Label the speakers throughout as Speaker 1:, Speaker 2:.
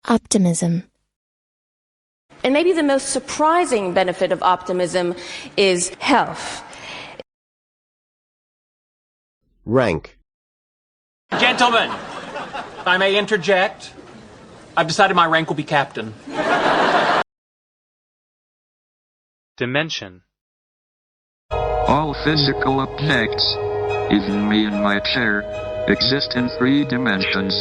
Speaker 1: Optimism.
Speaker 2: And maybe the most surprising benefit of optimism is health.
Speaker 3: Rank.
Speaker 4: Gentlemen, if I may interject, I've decided my rank will be captain.
Speaker 5: Dimension.
Speaker 6: All physical objects, even me and my chair, exist in 3 dimensions.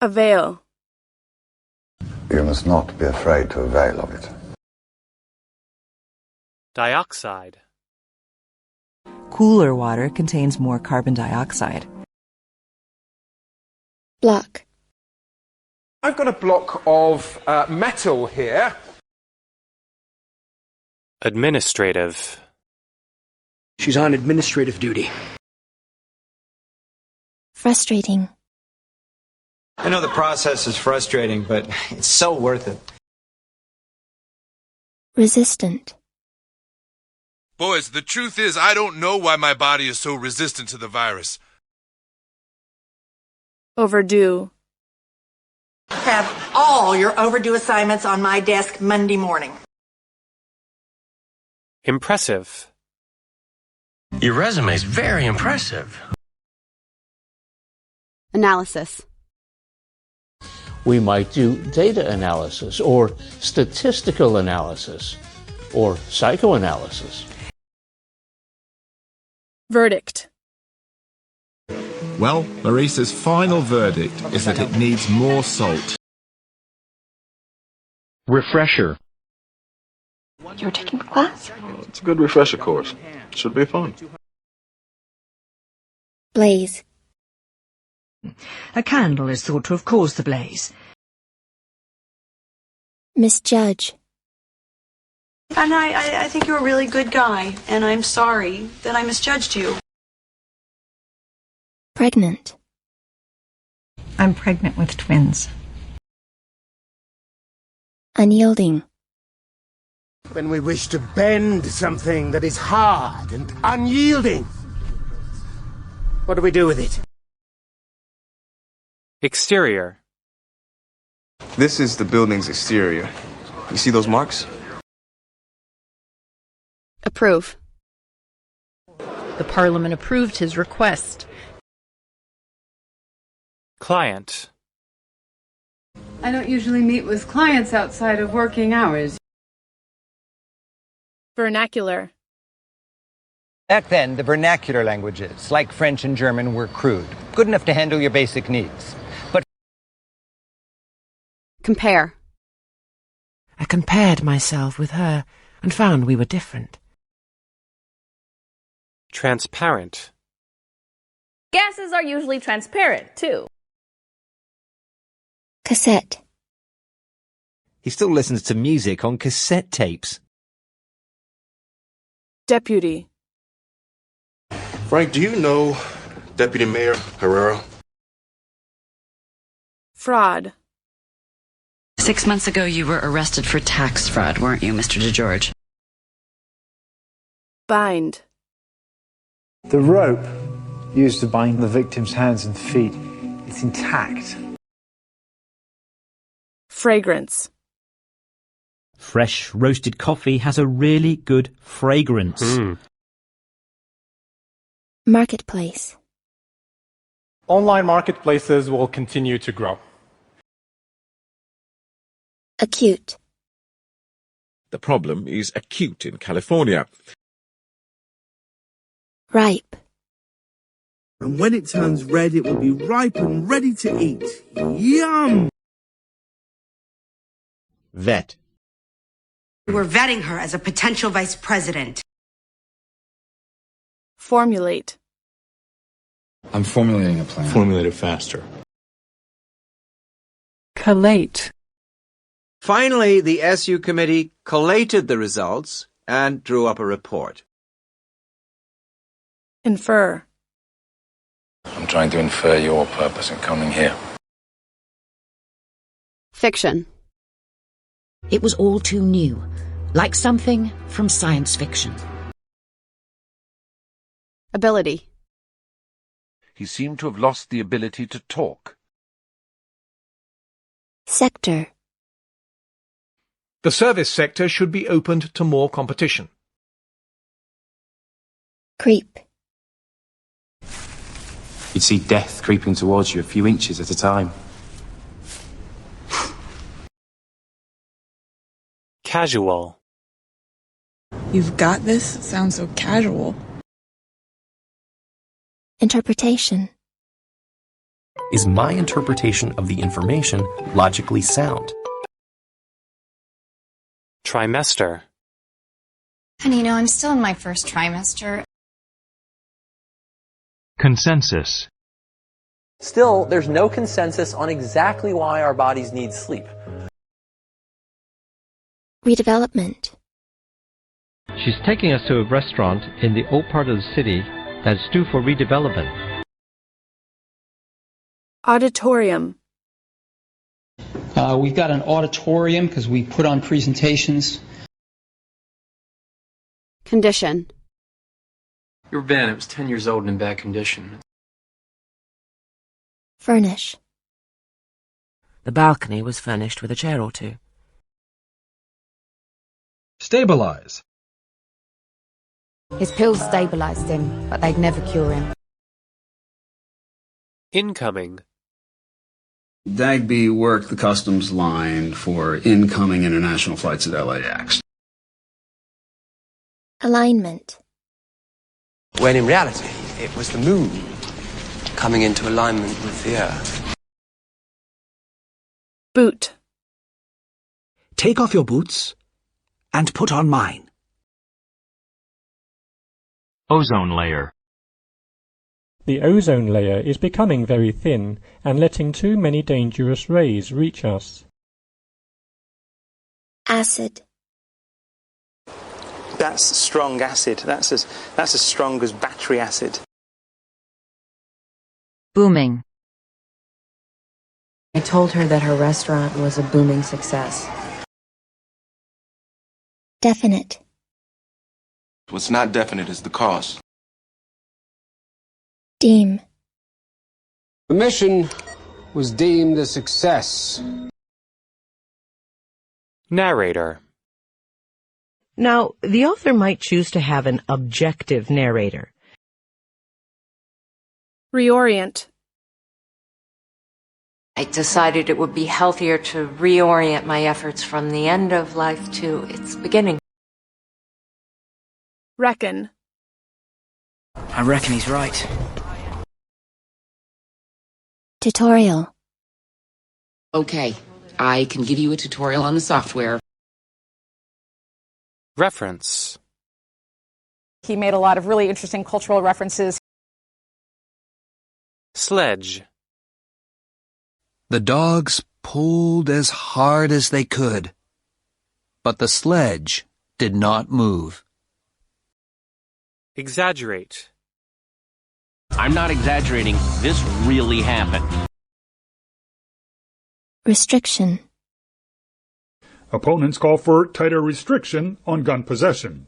Speaker 2: Avail.
Speaker 7: You must not be afraid to avail of it.
Speaker 5: Dioxide.
Speaker 8: Cooler water contains more carbon dioxide.
Speaker 1: Block.
Speaker 9: I've got a block of metal here.
Speaker 5: Administrative.
Speaker 10: She's on administrative duty.
Speaker 1: Frustrating.
Speaker 11: I know the process is frustrating, but it's so worth it.
Speaker 1: Resistant.
Speaker 12: Boys, the truth is I don't know why my body is so resistant to the virus.
Speaker 2: Overdue.
Speaker 13: Have all your overdue assignments on my desk Monday morning.
Speaker 5: Impressive.
Speaker 3: Your resume is very impressive.
Speaker 14: Analysis.
Speaker 15: We might do data analysis or statistical analysis or psychoanalysis.
Speaker 2: Verdict.
Speaker 16: Well, Marissa's final verdict is that it needs more salt.
Speaker 3: Refresher.
Speaker 1: You're taking the class?
Speaker 17: It's a good refresher course. Should be fun.
Speaker 1: Blaze.
Speaker 18: A candle is thought to have caused the blaze.
Speaker 1: Misjudge.
Speaker 13: And I think you're a really good guy, and I'm sorry that I misjudged you.
Speaker 1: Pregnant.
Speaker 18: I'm pregnant with twins.
Speaker 1: Unyielding.
Speaker 10: When we wish to bend something that is hard and unyielding, what do we do with it?
Speaker 5: Exterior.
Speaker 17: This is the building's exterior. You see those marks?
Speaker 14: Approve.
Speaker 19: The Parliament approved his request.
Speaker 5: Client.
Speaker 20: I don't usually meet with clients outside of working hours.
Speaker 2: Vernacular.
Speaker 11: Back then, the vernacular languages, like French and German, were crude, good enough to handle your basic needs. But
Speaker 14: compare.
Speaker 19: I compared myself with her and found we were different.
Speaker 5: Transparent.
Speaker 2: Gases are usually transparent, too.
Speaker 1: Cassette.
Speaker 11: he still listens to music on cassette tapes.
Speaker 2: Deputy.
Speaker 17: Frank, do you know Deputy Mayor Herrera?
Speaker 2: Fraud.
Speaker 6: 6 months ago, you were arrested for tax fraud, weren't you, Mr. DeGeorge?
Speaker 2: Bind.
Speaker 10: The rope used to bind the victim's hands and feet, it's intact.
Speaker 2: Fragrance.
Speaker 4: Fresh roasted coffee has a really good fragrance.
Speaker 1: Marketplace.
Speaker 3: Online marketplaces will continue to grow.
Speaker 1: Acute.
Speaker 7: The problem is acute in California.
Speaker 1: Ripe.
Speaker 16: And when it turns red, it will be ripe and ready to eat. Yum!
Speaker 3: Vet.
Speaker 13: We're vetting her as a potential vice president.
Speaker 2: Formulate.
Speaker 17: I'm formulating a plan. Formulate it faster.
Speaker 20: Collate.
Speaker 11: Finally, the SU committee collated the results and drew up a report.
Speaker 2: Infer.
Speaker 17: I'm trying to infer your purpose in coming here.
Speaker 14: Fiction.
Speaker 19: It was all too new, like something from science fiction.
Speaker 14: Ability.
Speaker 7: He seemed to have lost the ability to talk.
Speaker 1: Sector.
Speaker 21: The service sector should be opened to more competition.
Speaker 1: Creep.
Speaker 22: You'd see death creeping towards you a few inches at a time.
Speaker 5: Casual.
Speaker 23: You've got this? It sounds so casual.
Speaker 1: Interpretation.
Speaker 24: Is my interpretation of the information logically sound?
Speaker 5: Trimester.
Speaker 25: Honey, I'm still in my first trimester.
Speaker 26: Consensus.
Speaker 27: Still, there's no consensus on exactly why our bodies need sleep.
Speaker 1: Redevelopment.
Speaker 28: She's taking us to a restaurant in the old part of the city that's due for redevelopment.
Speaker 20: Auditorium.
Speaker 29: We've got an auditorium because we put on presentations.
Speaker 14: Condition.
Speaker 22: Your van, it was 10 years old and in bad condition.
Speaker 1: Furnish.
Speaker 30: The balcony was furnished with a chair or two.
Speaker 26: Stabilize.
Speaker 25: His pills stabilized him, but they'd never cure him.
Speaker 5: Incoming.
Speaker 31: Dagby worked the customs line for incoming international flights at LAX.
Speaker 1: Alignment.
Speaker 32: When in reality, it was the moon coming into alignment with the Earth.
Speaker 20: Boot.
Speaker 33: Take off your boots and put on mine.
Speaker 26: Ozone layer.
Speaker 34: The ozone layer is becoming very thin and letting too many dangerous rays reach us.
Speaker 1: Acid.
Speaker 35: That's strong acid. That's as strong as battery acid.
Speaker 25: Booming. I told her that her restaurant was a booming success.
Speaker 1: Definite.
Speaker 17: What's not definite is the cost.
Speaker 1: Deem.
Speaker 10: The mission was deemed a success.
Speaker 5: Narrator.
Speaker 36: Now, the author might choose to have an objective narrator.
Speaker 20: Reorient.
Speaker 25: I decided it would be healthier to reorient my efforts from the end of life to its beginning.
Speaker 20: Reckon.
Speaker 30: I reckon he's right.
Speaker 1: Tutorial.
Speaker 30: Okay, I can give you a tutorial on the software.
Speaker 5: Reference.
Speaker 37: He made a lot of really interesting cultural references.
Speaker 5: Sledge.
Speaker 38: The dogs pulled as hard as they could, but the sledge did not move.
Speaker 5: Exaggerate.
Speaker 39: I'm not exaggerating. This really happened.
Speaker 1: Restriction.
Speaker 40: Opponents call for tighter restriction on gun possession.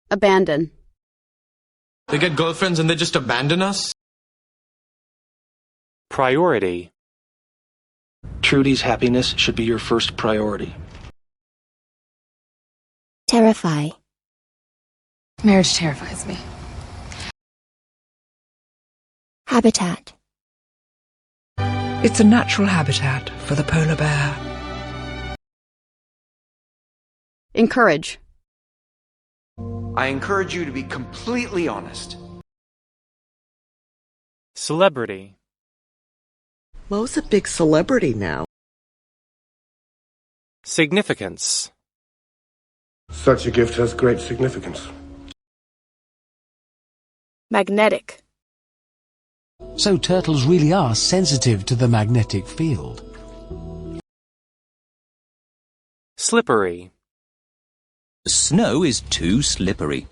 Speaker 14: Abandon.
Speaker 41: They get girlfriends and they just abandon us?
Speaker 5: Priority.
Speaker 31: Trudy's happiness should be your first priority.
Speaker 1: Terrify.
Speaker 25: Marriage terrifies me.
Speaker 1: Habitat.
Speaker 8: It's a natural habitat for the polar bear.
Speaker 14: Encourage.
Speaker 42: I encourage you to be completely honest.
Speaker 5: Celebrity.
Speaker 43: Mo's a big celebrity now.
Speaker 5: Significance.
Speaker 10: Such a gift has great significance.
Speaker 20: Magnetic.
Speaker 44: So turtles really are sensitive to the magnetic field.
Speaker 5: Slippery.
Speaker 45: The snow is too slippery.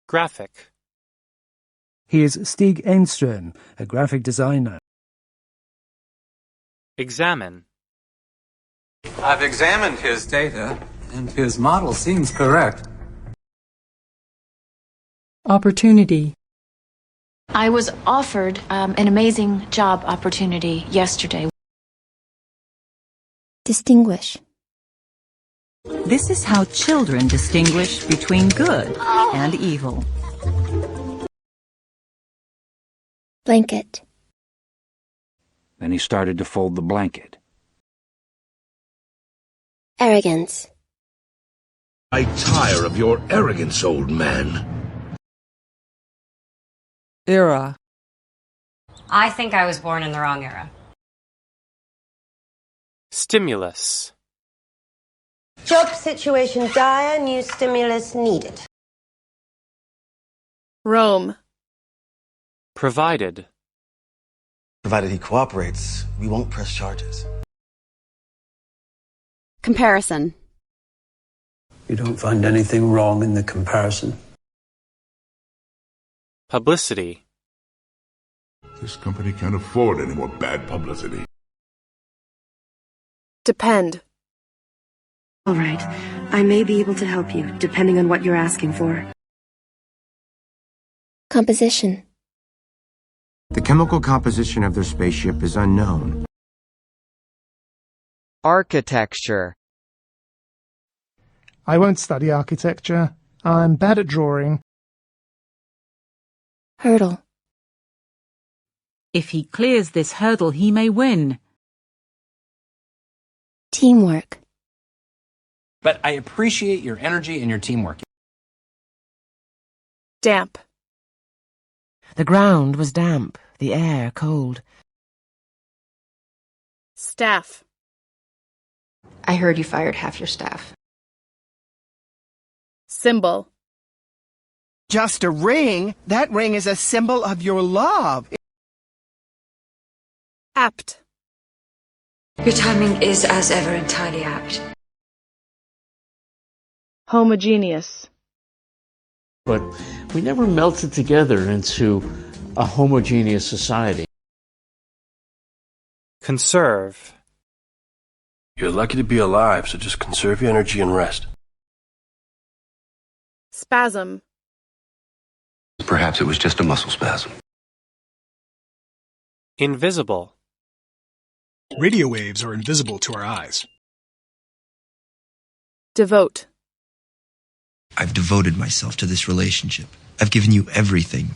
Speaker 5: Graphic.
Speaker 46: He is Stig Enström, a graphic designer.
Speaker 5: Examine.
Speaker 47: I've examined his data, and his model seems correct.
Speaker 18: Opportunity.
Speaker 2: I was offered an amazing job opportunity yesterday.
Speaker 1: Distinguish.
Speaker 3: This is how children distinguish between good and evil.
Speaker 1: Blanket.
Speaker 4: Then he started to fold the blanket.
Speaker 1: Arrogance.
Speaker 6: I tire of your arrogance, old man.
Speaker 7: Era.
Speaker 9: I think I was born in the wrong era.
Speaker 5: Stimulus.
Speaker 11: Job situation dire, new stimulus needed.
Speaker 20: Rome.
Speaker 5: Provided.
Speaker 12: Provided he cooperates, we won't press charges.
Speaker 14: Comparison.
Speaker 13: You don't find anything wrong in the comparison?
Speaker 5: Publicity.
Speaker 6: This company can't afford any more bad publicity.
Speaker 20: Depend.
Speaker 15: All right. I may be able to help you, depending on what you're asking for.
Speaker 1: Composition.
Speaker 10: The chemical composition of their spaceship is unknown.
Speaker 7: Architecture.
Speaker 16: I won't study architecture. I'm bad at drawing.
Speaker 1: Hurdle.
Speaker 3: If he clears this hurdle, he may win.
Speaker 1: Teamwork.
Speaker 17: But I appreciate your energy and your teamwork.
Speaker 20: Damp.
Speaker 19: The ground was damp, the air cold.
Speaker 20: Staff.
Speaker 12: I heard you fired half your staff.
Speaker 20: Symbol.
Speaker 21: Just a ring? That ring is a symbol of your love.
Speaker 20: Apt.
Speaker 12: Your timing is, as ever, entirely apt.
Speaker 20: Homogeneous.
Speaker 22: But we never melted together into a homogeneous society.
Speaker 5: Conserve.
Speaker 23: You're lucky to be alive, so just conserve your energy and rest.
Speaker 20: Spasm.
Speaker 23: Perhaps it was just a muscle spasm.
Speaker 5: Invisible.
Speaker 24: Radio waves are invisible to our eyes.
Speaker 20: Devote.
Speaker 26: I've devoted myself to this relationship. I've given you everything.